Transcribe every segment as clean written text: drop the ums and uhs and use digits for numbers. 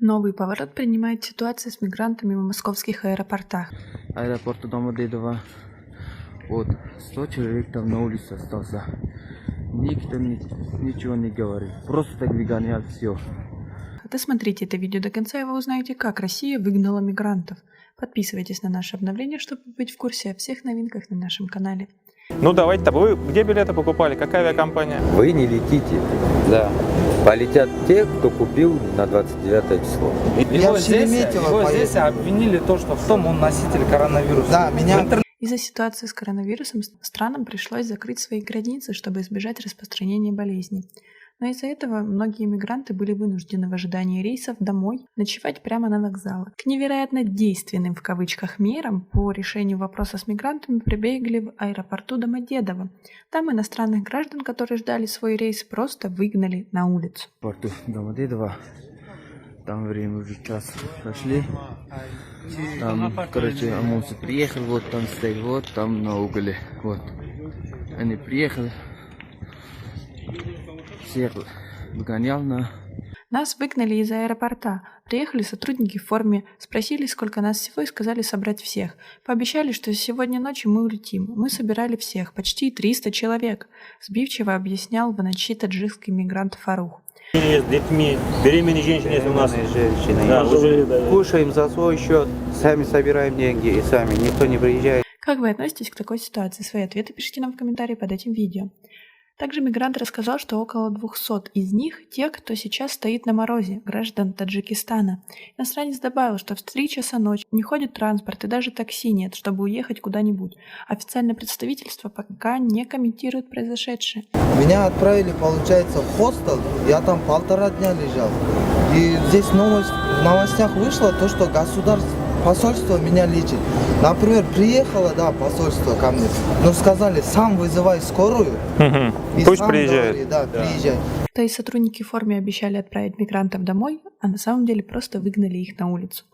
Новый поворот принимает ситуация с мигрантами в московских аэропортах. Аэропорт Домодедово. Вот, 100 человек там на улице остался. Никто ничего не говорит. Просто так выгоняют все. Досмотрите это видео до конца, и вы узнаете, как Россия выгнала мигрантов. Подписывайтесь на наше обновление, чтобы быть в курсе о всех новинках на нашем канале. Ну давайте, вы где билеты покупали? Какая авиакомпания? Вы не летите. Да. Полетят те, кто купил на 29 число. Его здесь обвинили то, что в том он носитель коронавируса. Да, Из-за ситуации с коронавирусом странам пришлось закрыть свои границы, чтобы избежать распространения болезни. Но из-за этого многие мигранты были вынуждены в ожидании рейсов домой ночевать прямо на вокзалах. К невероятно действенным в кавычках мерам по решению вопроса с мигрантами прибегли в аэропорту Домодедово. Там иностранных граждан, которые ждали свой рейс, просто выгнали на улицу. Порту Домодедово. Там время уже час прошли. Там, короче, ОМОНцы приехал, вот там стоит, вот там на угле. Вот. Они приехали. Всех выгонял на... Нас выгнали из аэропорта. Приехали сотрудники в форме, спросили, сколько нас всего, и сказали собрать всех. Пообещали, что сегодня ночью мы улетим. Мы собирали всех, почти 300 человек, сбивчиво объяснял в ночи таджикский мигрант Фарух. С детьми, беременные женщины есть у нас. Женщины. Да, Кушаем за свой счет, сами собираем деньги и сами, никто не приезжает. Как вы относитесь к такой ситуации? Свои ответы пишите нам в комментарии под этим видео. Также мигрант рассказал, что около 200 из них те, кто сейчас стоит на морозе, граждан Таджикистана. Иностранец добавил, что в 3 часа ночи не ходит транспорт и даже такси нет, чтобы уехать куда-нибудь. Официальное представительство пока не комментирует произошедшее. Меня отправили, получается, в хостел. Я там 1,5 дня лежал. И здесь в новостях вышло то, что посольство меня лечит. Например, приехало, посольство ко мне, но сказали, сам вызывай скорую. И пусть сам приезжает. Говори, приезжай. То есть сотрудники в форме обещали отправить мигрантов домой, а на самом деле просто выгнали их на улицу.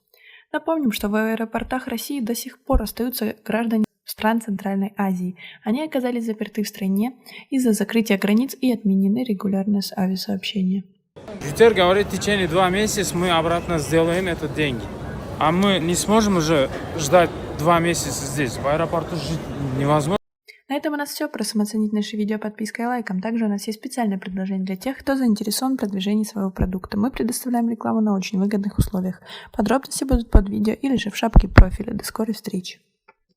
Напомним, что в аэропортах России до сих пор остаются граждане стран Центральной Азии. Они оказались заперты в стране из-за закрытия границ и отменены регулярные авиасообщения. Житер говорит, в течение 2 месяца мы обратно сделаем эти деньги. А мы не сможем уже ждать 2 месяца здесь. В аэропорту жить невозможно. На этом у нас все. Просим оценить наше видео подпиской и лайком. Также у нас есть специальное предложение для тех, кто заинтересован в продвижении своего продукта. Мы предоставляем рекламу на очень выгодных условиях. Подробности будут под видео или же в шапке профиля. До скорой встречи.